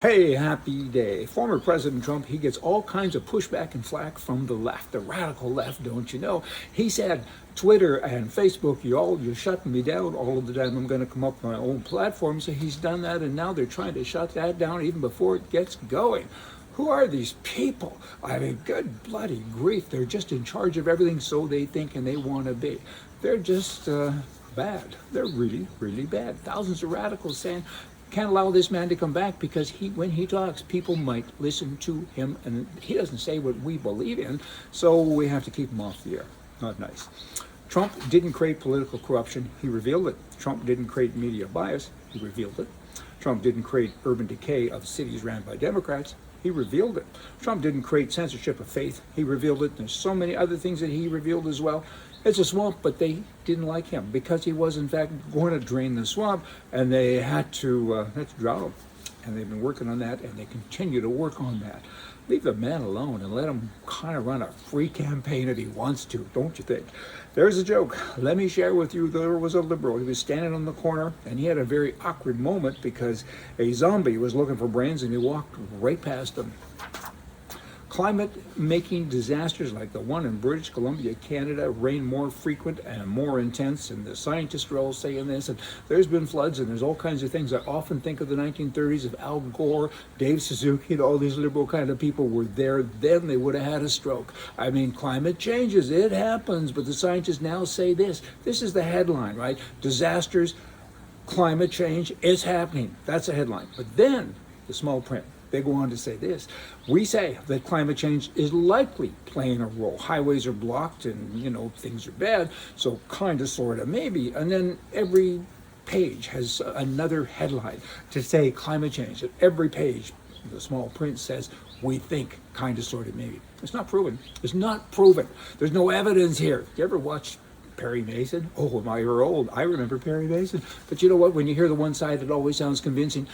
Hey, happy day. Former President Trump, he gets all kinds of pushback and flack from the left, the radical left, don't you know? He said, Twitter and Facebook, you're shutting me down all of the time. I'm going to come up with my own platform. So he's done that, and now they're trying to shut that down even before it gets going. Who are these people? I mean, good bloody grief. They're just in charge of everything, so they think and they want to be. They're just bad. They're really, really bad. Thousands of radicals saying, can't allow this man to come back because when he talks, people might listen to him, and he doesn't say what we believe in, so we have to keep him off the air. Not nice. Trump didn't create political corruption. He revealed it. Trump didn't create media bias. He revealed it. Trump didn't create urban decay of cities ran by Democrats. He revealed it. Trump didn't create censorship of faith. He revealed it. There's so many other things that he revealed as well. It's a swamp, but they didn't like him because he was, in fact, going to drain the swamp, and they had to drown him. And they've been working on that, and they continue to work on that. Leave the man alone and let him kind of run a free campaign if he wants to, don't you think? There's a joke. Let me share with you, there was a liberal. He was standing on the corner, and he had a very awkward moment because a zombie was looking for brains, and he walked right past him. Climate-making disasters like the one in British Columbia, Canada, rain more frequent and more intense, and the scientists are all saying this, and there's been floods, and there's all kinds of things. I often think of the 1930s of Al Gore, Dave Suzuki, and all these liberal kind of people were there then. They would have had a stroke. I mean, climate changes, it happens, but the scientists now say this. This is the headline, right? Disasters, climate change, it's happening. That's the headline. But then, the small print. They go on to say this. We say that climate change is likely playing a role. Highways are blocked and, things are bad. So kind of, sort of, maybe. And then every page has another headline to say climate change. And every page, the small print says, we think, kind of, sort of, maybe. It's not proven. It's not proven. There's no evidence here. You ever watch Perry Mason? Oh, am I old? I remember Perry Mason. But you know what? When you hear the one side, it always sounds convincing.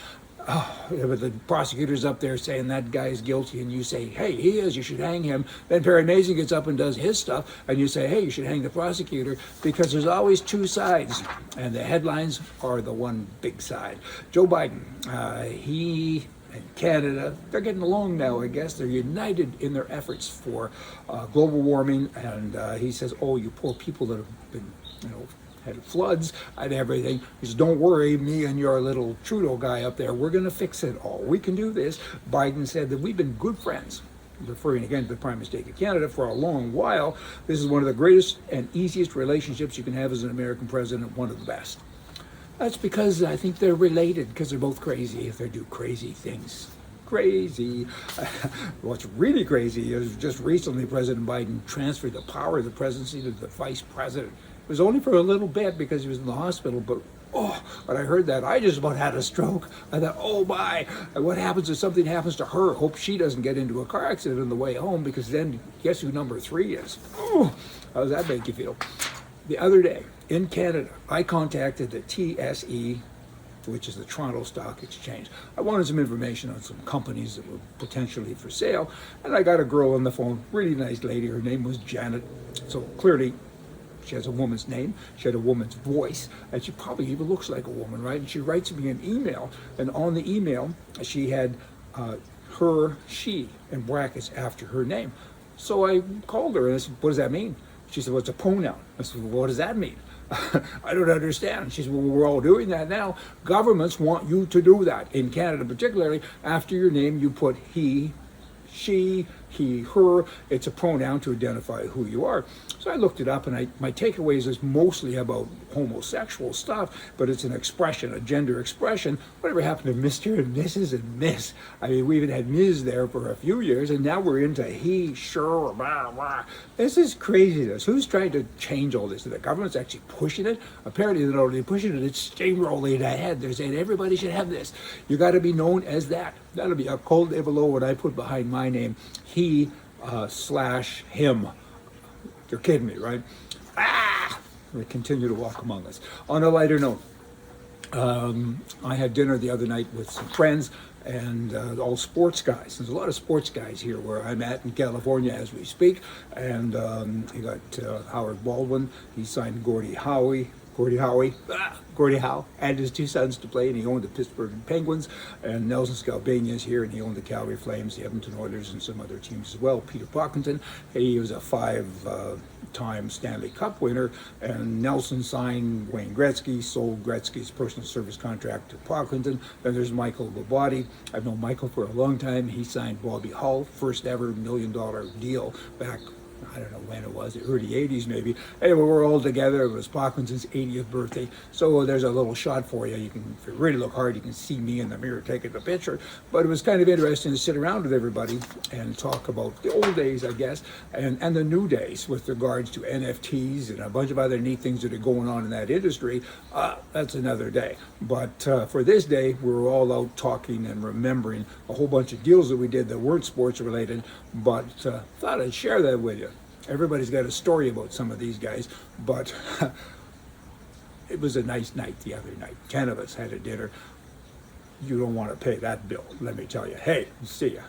Oh, but the prosecutor's up there saying that guy is guilty, and you say, hey, he is, you should hang him. Then Perry Mason gets up and does his stuff, and you say, hey, you should hang the prosecutor, because there's always two sides, and the headlines are the one big side. Joe Biden, he and Canada, they're getting along now, I guess. They're united in their efforts for global warming, and he says, oh, you poor people that have been, had floods and everything. He says, don't worry, me and your little Trudeau guy up there, we're going to fix it all. We can do this. Biden said that we've been good friends, referring again to the Prime Minister of Canada, for a long while. This is one of the greatest and easiest relationships you can have as an American president, one of the best. That's because I think they're related, because they're both crazy if they do crazy things. Crazy. What's really crazy is just recently President Biden transferred the power of the presidency to the vice president. It was only for a little bit because he was in the hospital, but when I heard that, I just about had a stroke. I thought, oh my, what happens if something happens to her? Hope she doesn't get into a car accident on the way home, because then guess who number 3 is? Oh, how does that make you feel? The other day in Canada, I contacted the TSE, which is the Toronto Stock Exchange. I wanted some information on some companies that were potentially for sale, and I got a girl on the phone, really nice lady. Her name was Janet. So clearly, she has a woman's name, she had a woman's voice, and she probably even looks like a woman, right? And she writes me an email, and on the email, she had she, in brackets after her name. So I called her and I said, what does that mean? She said, well, it's a pronoun. I said, well, what does that mean? I don't understand. She said, well, we're all doing that now. Governments want you to do that. In Canada particularly, after your name, you put he, she, he, her. It's a pronoun to identify who you are. So I looked it up, and my takeaways is mostly about homosexual stuff, but it's an expression, a gender expression. Whatever happened to Mr. and Mrs. and Miss? I mean, we even had Ms. there for a few years, and now we're into he, sure, blah, blah. This is craziness. Who's trying to change all this? The government's actually pushing it? Apparently they're not only pushing it, it's steamrolling ahead. They're saying everybody should have this. You got to be known as that. That'll be a cold day below what I put behind my name. He / him. You're kidding me, right? They continue to walk among us. On a lighter note, I had dinner the other night with some friends and all sports guys. There's a lot of sports guys here where I'm at in California as we speak. And you got Howard Baldwin. He signed Gordie Howe. Gordie Howe and his two sons to play, and he owned the Pittsburgh Penguins, and Nelson Skalbania is here, and he owned the Calgary Flames, the Edmonton Oilers, and some other teams as well. Peter Pocklington, he was a five-time Stanley Cup winner, and Nelson signed Wayne Gretzky, sold Gretzky's personal service contract to Pocklington. Then there's Michael Batty. I've known Michael for a long time. He signed Bobby Hull, first ever $1 million deal back, I don't know when it was, the early 80s maybe. Anyway, we're all together. It was Pocklington's 80th birthday. So there's a little shot for you. You can, if you really look hard, you can see me in the mirror taking the picture. But it was kind of interesting to sit around with everybody and talk about the old days, I guess, and the new days with regards to NFTs and a bunch of other neat things that are going on in that industry. That's another day. But for this day, we were all out talking and remembering a whole bunch of deals that we did that weren't sports related, but thought I'd share that with you. Everybody's got a story about some of these guys, but it was a nice night the other night. 10 of us had a dinner. You don't want to pay that bill, let me tell you. Hey, see ya.